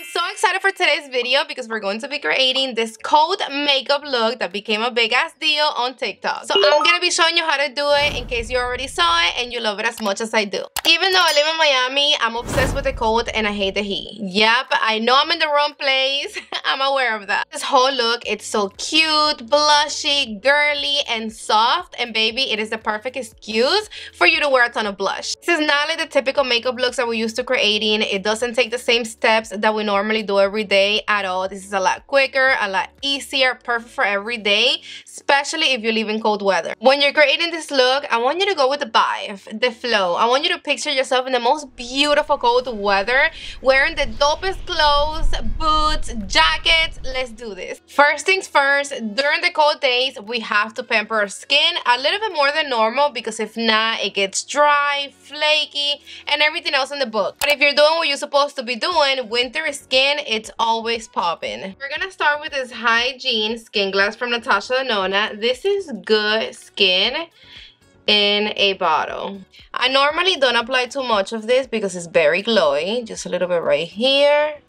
I'm so excited for today's video because we're going to be creating this cold makeup look that became a big ass deal on TikTok. So I'm going to be showing you how to do it in case you already saw it and you love it as much as I do. Even though I live in Miami, I'm obsessed with the cold and I hate the heat. Yep, I know I'm in the wrong place. I'm aware of that. This whole look, it's so cute, blushy, girly, and soft. And baby, it is the perfect excuse for you to wear a ton of blush. This is not like the typical makeup looks that we're used to creating. It doesn't take the same steps that we normally do every day at all. This is a lot quicker, a lot easier, perfect for every day, especially if you live in cold weather. When you're creating this look, I want you to go with the vibe, the flow. I want you to picture yourself in the most beautiful cold weather, wearing the dopest clothes, boots, jackets. Let's do this. First things first, during the cold days, we have to pamper our skin a little bit more than normal because if not, it gets dry, flaky, and everything else in the book. But if you're doing what you're supposed to be doing, winter skin, it's always popping. We're gonna start with this Hygiene Skin Glass from NATASHA DENONA. This is good skin in a bottle. I normally don't apply too much of this because it's very glowy. Just a little bit right here,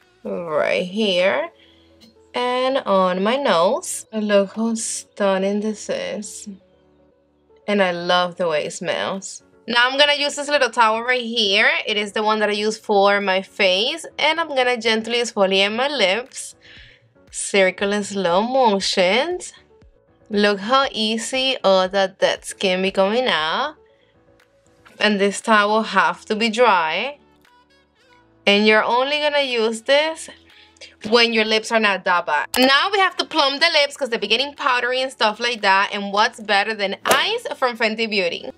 and on my nose. Look how stunning this is. And I love the way it smells. Now I'm gonna use this little towel right here. It is the one that I use for my face. And I'm gonna gently exfoliate my lips. Circle in slow motions. Look how easy all that dead skin be coming out. And this towel have to be dry. And you're only gonna use this when your lips are not that bad. Now we have to plump the lips because they're getting powdery and stuff like that. And what's better than Eaze from Fenty Beauty?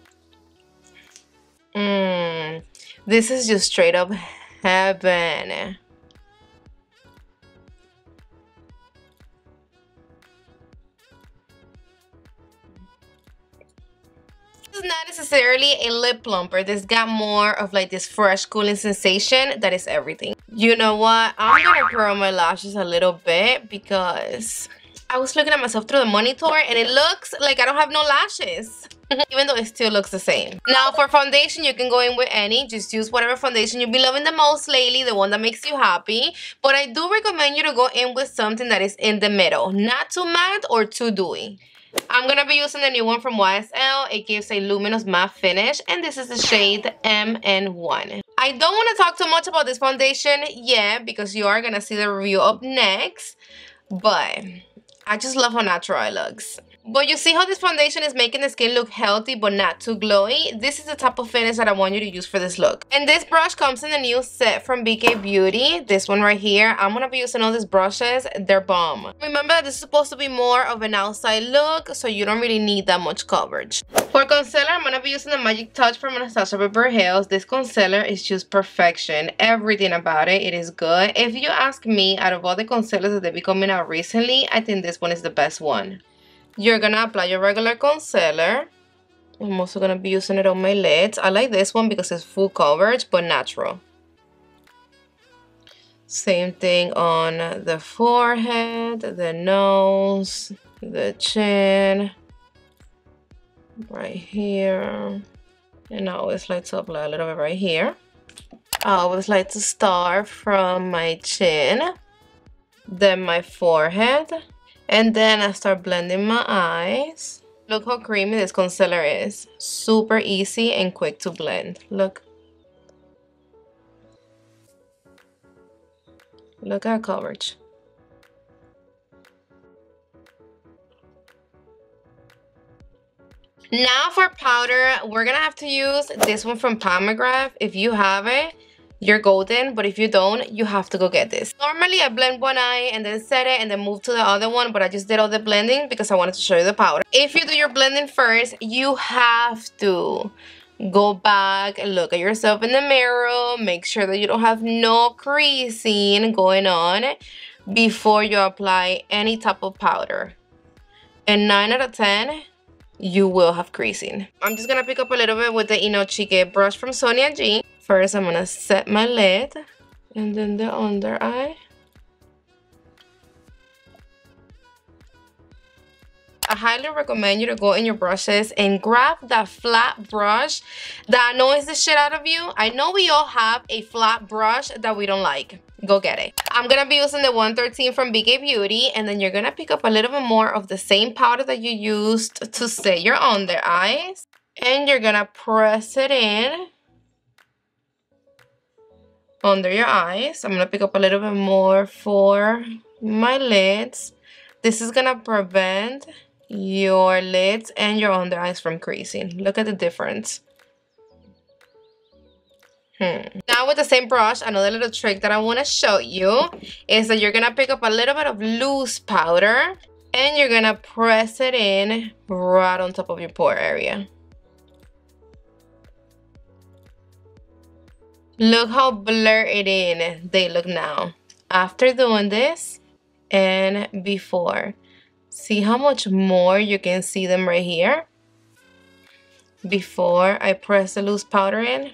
This is just straight up heaven. This is not necessarily a lip plumper. This got more of like this fresh cooling sensation that is everything. You know what? I'm gonna curl my lashes a little bit because I was looking at myself through the monitor and it looks like I don't have no lashes. Even though it still looks the same. Now for foundation, you can go in with any. Just use whatever foundation you've been loving the most lately, the one that makes you happy. But I do recommend you to go in with something that is in the middle. Not too matte or too dewy. I'm going to be using the new one from YSL. It gives a luminous matte finish. And this is the shade MN1. I don't want to talk too much about this foundation yet because you are going to see the review up next. But I just love how natural it looks. But you see how this foundation is making the skin look healthy but not too glowy? This is the type of finish that I want you to use for this look. And this brush comes in the new set from BK Beauty. This one right here. I'm going to be using all these brushes. They're bomb. Remember, this is supposed to be more of an outside look, so you don't really need that much coverage. For concealer, I'm going to be using the Magic Touch from Anastasia Beverly Hills. This concealer is just perfection. Everything about it, it is good. If you ask me, out of all the concealers that they've been coming out recently, I think this one is the best one. You're gonna apply your regular concealer. I'm also gonna be using it on my lids. I like this one because it's full coverage but natural. Same thing on the forehead, the nose, the chin, right here. And I always like to apply a little bit right here. I always like to start from my chin, then my forehead. And then I start blending my eyes. Look how creamy this concealer is. Super easy and quick to blend. Look. Look at coverage. Now for powder, we're gonna have to use this one from Pomegranate. If you have it, you're golden, but if you don't, you have to go get this. Normally, I blend one eye and then set it and then move to the other one, but I just did all the blending because I wanted to show you the powder. If you do your blending first, you have to go back and look at yourself in the mirror. Make sure that you don't have no creasing going on before you apply any type of powder. And 9 out of 10, you will have creasing. I'm just gonna pick up a little bit with the Inochique brush from Sonia G. First, I'm gonna set my lid and then the under eye. I highly recommend you to go in your brushes and grab that flat brush that annoys the shit out of you. I know we all have a flat brush that we don't like. Go get it. I'm gonna be using the 113 from BK Beauty, and then you're gonna pick up a little bit more of the same powder that you used to set your under eyes, and you're gonna press it in under your eyes. I'm gonna pick up a little bit more for my lids. This is gonna prevent your lids and your under eyes from creasing. Look at the difference. Now with the same brush, another little trick that I want to show you is that you're going to pick up a little bit of loose powder and you're going to press it in right on top of your pore area. Look how blurred in they look now. After doing this and before. See how much more you can see them right here? Before I press the loose powder in.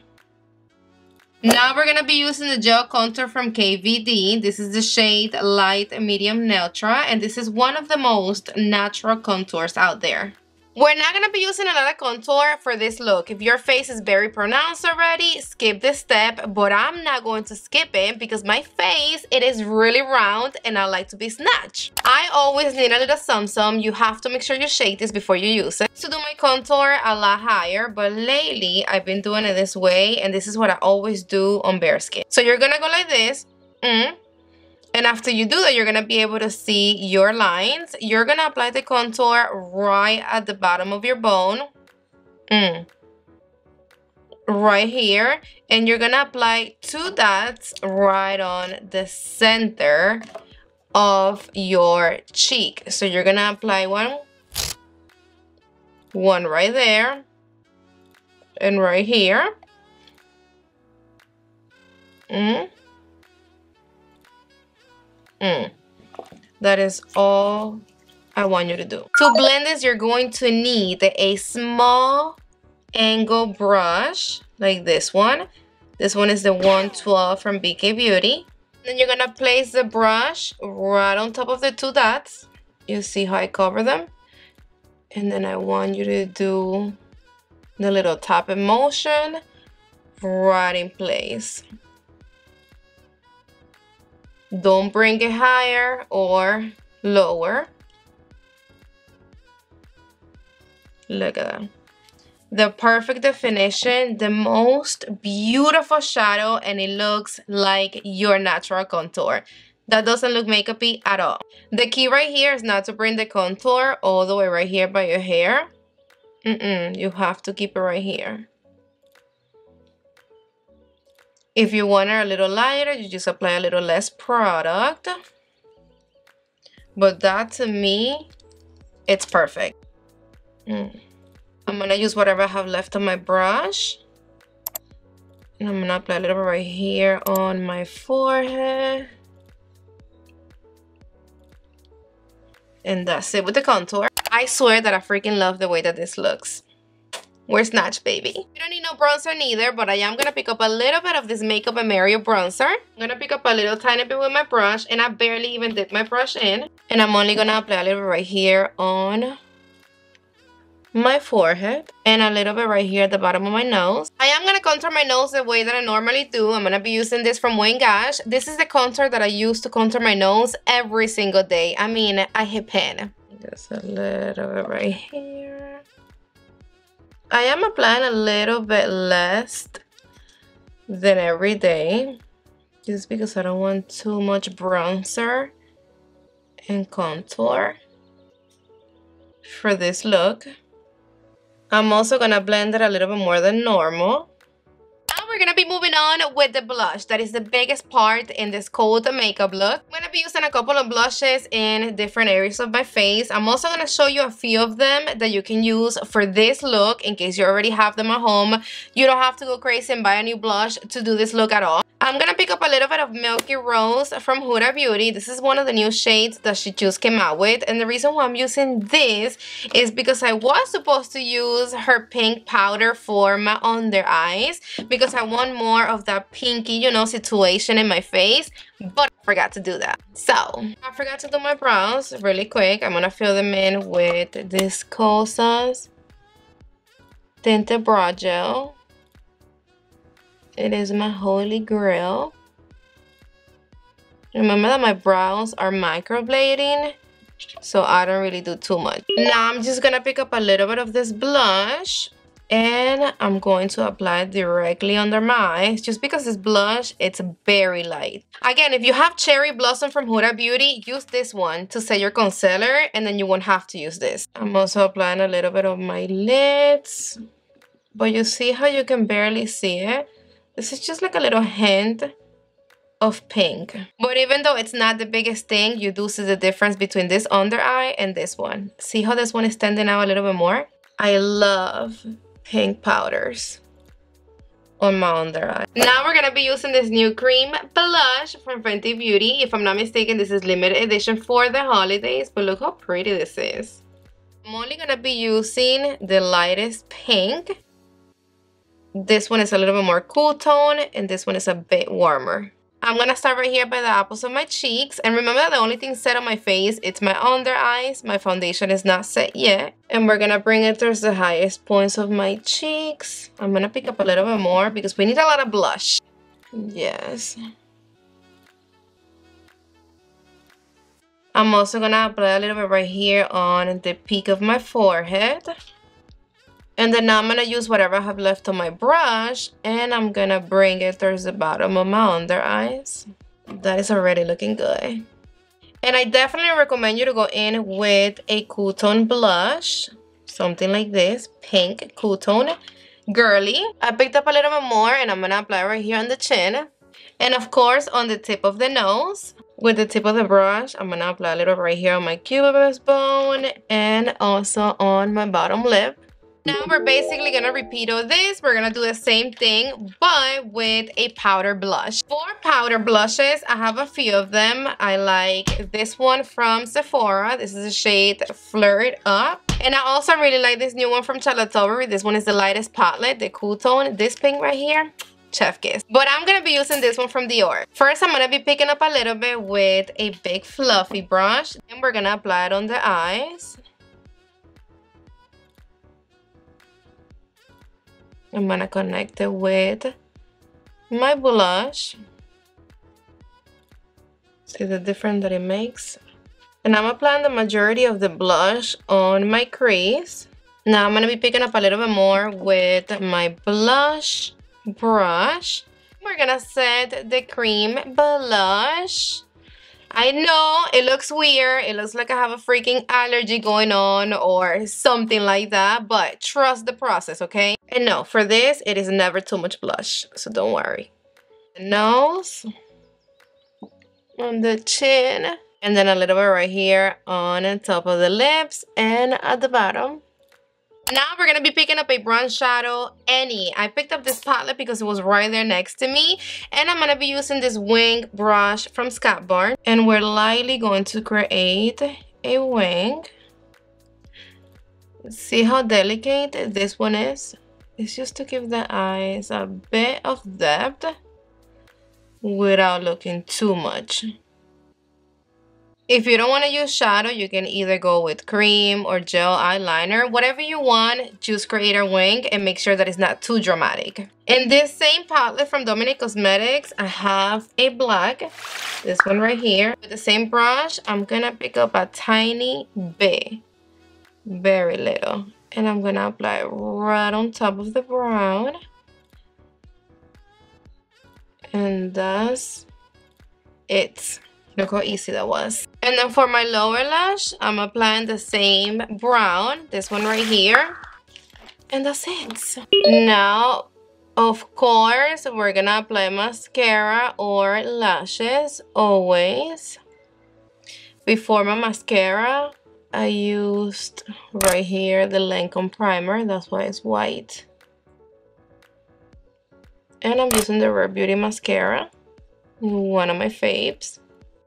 Now we're going to be using the gel contour from KVD. This is the shade Light Medium Neutral, and this is one of the most natural contours out there. We're not going to be using a lot of contour for this look. If your face is very pronounced already, skip this step, but I'm not going to skip it because my face, it is really round and I like to be snatched. I always need a little sum. You have to make sure you shake this before you use it. To do my contour a lot higher, but lately I've been doing it this way, and this is what I always do on bare skin. So you're going to go like this. And after you do that, you're going to be able to see your lines. You're going to apply the contour right at the bottom of your bone. Right here. And you're going to apply 2 dots right on the center of your cheek. So you're going to apply one right there. And right here. That is all I want you to do. To blend this, you're going to need a small angle brush like this one. This one is the 112 from BK Beauty. Then you're gonna place the brush right on top of the 2 dots. You see how I cover them? And then I want you to do the little tapping motion right in place. Don't bring it higher or lower. Look at that. The perfect definition, the most beautiful shadow, and it looks like your natural contour. That doesn't look makeup-y at all. The key right here is not to bring the contour all the way right here by your hair. You have to keep it right here. If you want it a little lighter, you just apply a little less product. But that, to me, it's perfect. I'm going to use whatever I have left on my brush. And I'm going to apply a little bit right here on my forehead. And that's it with the contour. I swear that I freaking love the way that this looks. We're snatched, baby. You don't need no bronzer neither, but I am going to pick up a little bit of this Makeup and Mario bronzer. I'm going to pick up a little tiny bit with my brush, and I barely even dip my brush in. And I'm only going to apply a little bit right here on my forehead and a little bit right here at the bottom of my nose. I am going to contour my nose the way that I normally do. I'm going to be using this from Wayne Gosh. This is the contour that I use to contour my nose every single day. I mean, I hit pan. Just a little bit right here. I am applying a little bit less than every day, just because I don't want too much bronzer and contour for this look. I'm also gonna blend it a little bit more than normal. Now we're gonna be moving on with the blush. That is the biggest part in this cold makeup look. I'm gonna be using a couple of blushes in different areas of my face. I'm also gonna show you a few of them that you can use for this look in case you already have them at home. You don't have to go crazy and buy a new blush to do this look at all. I'm gonna pick up a little bit of Milky Rose from Huda Beauty. This is one of the new shades that she just came out with. And the reason why I'm using this is because I was supposed to use her pink powder for my under eyes, because I want more of that pinky, you know, situation in my face. But I forgot to do that. So, I forgot to do my brows really quick. I'm gonna fill them in with this Kosas Tinted Brow Gel. It is my holy grail. Remember that my brows are microblading, so I don't really do too much. Now I'm just gonna pick up a little bit of this blush, and I'm going to apply it directly under my eyes, just because this blush, it's very light. Again, if you have Cherry Blossom from Huda Beauty, use this one to set your concealer, and then you won't have to use this. I'm also applying a little bit of my lids, but you see how you can barely see it? This is just like a little hint of pink. But even though it's not the biggest thing, you do see the difference between this under eye and this one. See how this one is standing out a little bit more? I love pink powders on my under eye. Now we're gonna be using this new cream blush from Fenty Beauty. If I'm not mistaken, this is limited edition for the holidays, but look how pretty this is. I'm only gonna be using the lightest pink. This one is a little bit more cool tone, and this one is a bit warmer. I'm gonna start right here by the apples of my cheeks. And remember that the only thing set on my face, it's my under eyes. My foundation is not set yet. And we're gonna bring it towards the highest points of my cheeks. I'm gonna pick up a little bit more because we need a lot of blush. Yes. I'm also gonna apply a little bit right here on the peak of my forehead. And then now I'm going to use whatever I have left on my brush, and I'm going to bring it towards the bottom of my under eyes. That is already looking good. And I definitely recommend you to go in with a cool tone blush. Something like this, pink cool tone, girly. I picked up a little bit more, and I'm going to apply right here on the chin. And of course, on the tip of the nose. With the tip of the brush, I'm going to apply a little right here on my cubulus bone and also on my bottom lip. Now we're basically gonna repeat all this. We're gonna do the same thing, but with a powder blush. For powder blushes, I have a few of them. I like this one from Sephora. This is the shade Flirt Up. And I also really like this new one from Tilbury. This one is the lightest potlet, the cool tone. This pink right here, chef kiss. But I'm gonna be using this one from DIOR. First, I'm gonna be picking up a little bit with a big fluffy brush, and we're gonna apply it on the eyes. I'm gonna connect it with my blush. See the difference that it makes? And I'm applying the majority of the blush on my crease. Now I'm gonna be picking up a little bit more with my blush brush. We're gonna set the cream blush. I know it looks weird. It looks like I have a freaking allergy going on or something like that, but trust the process, okay? And no, for this, it is never too much blush, so don't worry. The nose, on the chin, and then a little bit right here on the top of the lips and at the bottom. Now we're going to be picking up a bronze shadow, any. I picked up this palette because it was right there next to me. And I'm going to be using this wing brush from Scott Barn. And we're lightly going to create a wing. See how delicate this one is? It's just to give the eyes a bit of depth without looking too much. If you don't want to use shadow, you can either go with cream or gel eyeliner. Whatever you want, just create a wing and make sure that it's not too dramatic. In this same palette from Dominique Cosmetics, I have a black. This one right here. With the same brush, I'm going to pick up a tiny bit. Very little. And I'm going to apply it right on top of the brown. And that's it. Look how easy that was. And then for my lower lash, I'm applying the same brown, this one right here. And that's it. Now, of course, we're gonna apply mascara or lashes always. Before my mascara, I used right here the Lancome primer. That's why it's white. And I'm using the Rare Beauty mascara, one of my faves.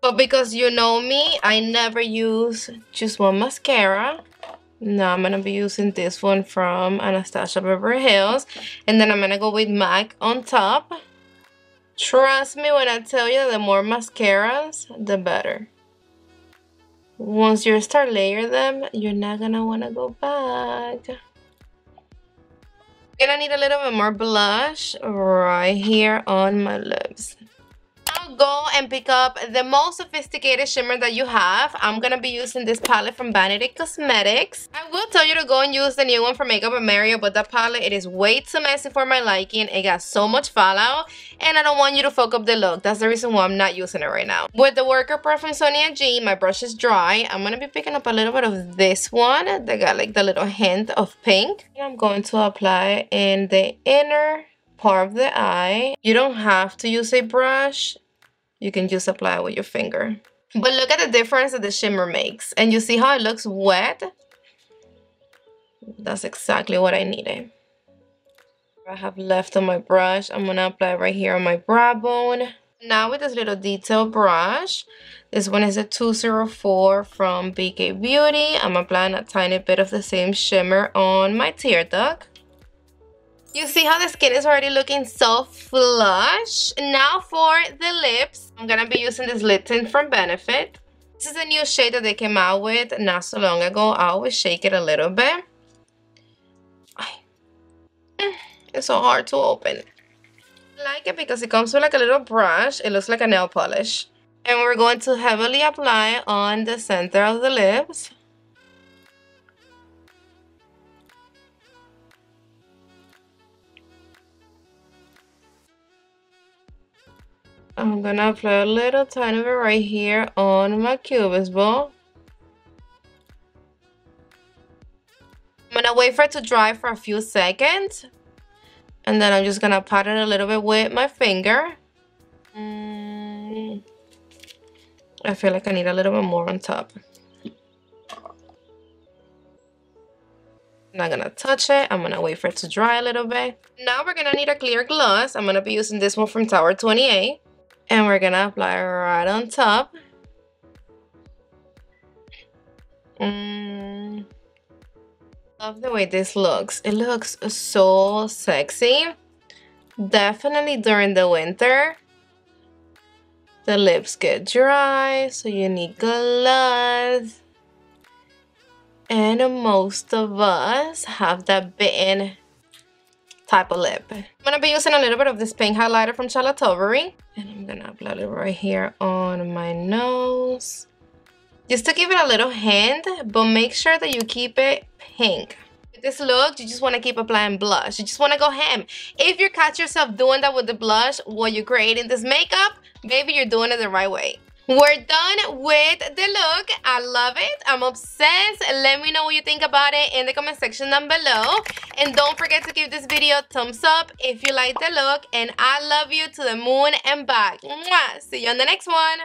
But because you know me, I never use just one mascara. Now I'm gonna be using this one from Anastasia Beverly Hills, and then I'm gonna go with MAC on top. Trust me when I tell you, the more mascaras, the better. Once you start layering them, you're not gonna wanna go back. Gonna need a little bit more blush right here on my lips. Now go and pick up the most sophisticated shimmer that you have. I'm gonna be using this palette from Vanity Cosmetics. I will tell you to go and use the new one from Makeup and Mario, but that palette, it is way too messy for my liking. It got so much fallout, and I don't want you to fuck up the look. That's the reason why I'm not using it right now. With the Worker Pro from Sonia G, my brush is dry. I'm gonna be picking up a little bit of this one. They got like the little hint of pink. And I'm going to apply in the inner part of the eye. You don't have to use a brush. You can just apply it with your finger. But look at the difference that the shimmer makes. And you see how it looks wet? That's exactly what I needed. I have left on my brush. I'm going to apply right here on my brow bone. Now with this little detail brush. This one is a 204 from BK Beauty. I'm applying a tiny bit of the same shimmer on my tear duct. You see how the skin is already looking so flush. Now for the lips, I'm going to be using this lip tint from Benefit. This is a new shade that they came out with not so long ago. I always shake it a little bit. It's so hard to open. I like it because it comes with like a little brush. It looks like a nail polish. And we're going to heavily apply on the center of the lips. I'm gonna apply a little tiny bit right here on my cubist bowl. I'm gonna wait for it to dry for a few seconds. And then I'm just gonna pat it a little bit with my finger. I feel like I need a little bit more on top. I'm not gonna touch it. I'm gonna wait for it to dry a little bit. Now we're gonna need a clear gloss. I'm gonna be using this one from Tower 28. And we're gonna apply right on top. Love the way this looks. It looks so sexy. Definitely during the winter. The lips get dry, so you need gloss. And most of us have that bitten type of lip. I'm gonna be using a little bit of this pink highlighter from Tilbury. And I'm gonna apply it right here on my nose. Just to give it a little hint, but make sure that you keep it pink. With this look, you just wanna keep applying blush. You just wanna go ham. If you catch yourself doing that with the blush while you're creating this makeup, baby, you're doing it the right way. We're done with the look. I love it. I'm obsessed. Let me know what you think about it in the comment section down below. And don't forget to give this video a thumbs up if you like the look. And I love you to the moon and back. Mwah! See you on the next one.